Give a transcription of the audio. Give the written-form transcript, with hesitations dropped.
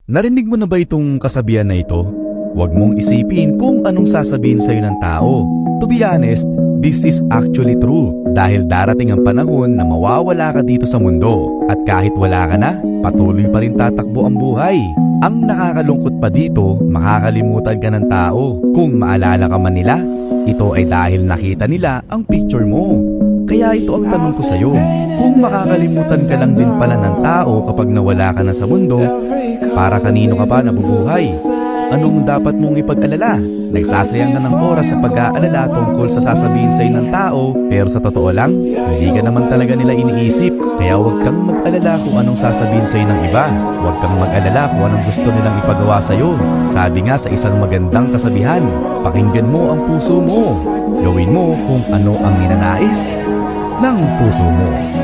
Narinig mo na ba itong kasabihan na ito? Huwag mong isipin kung anong sasabihin sa'yo ng tao. To be honest, this is actually true. Dahil darating ang panahon na mawawala ka dito sa mundo. At kahit wala ka na, patuloy pa rin tatakbo ang buhay. Ang nakakalungkot pa dito, makakalimutan ka ng tao. Kung maalala ka man nila, ito ay dahil nakita nila ang picture mo. Kaya ito ang tanong ko sa'yo, kung makakalimutan ka lang din pala ng tao kapag nawala ka na sa mundo, para kanino ka pa nabubuhay? Anong dapat mong ipag-alala? Nagsasayang ka ng oras sa pag-aalala tungkol sa sasabihin sa'yo ng tao, pero sa totoo lang, hindi ka naman talaga nila iniisip. Kaya huwag kang mag-alala kung anong sasabihin sa'yo ng iba. Huwag kang mag-alala kung anong gusto nilang ipagawa sa'yo. Sabi nga sa isang magandang kasabihan, pakinggan mo ang puso mo. Gawin mo kung ano ang ninanais ng puso mo.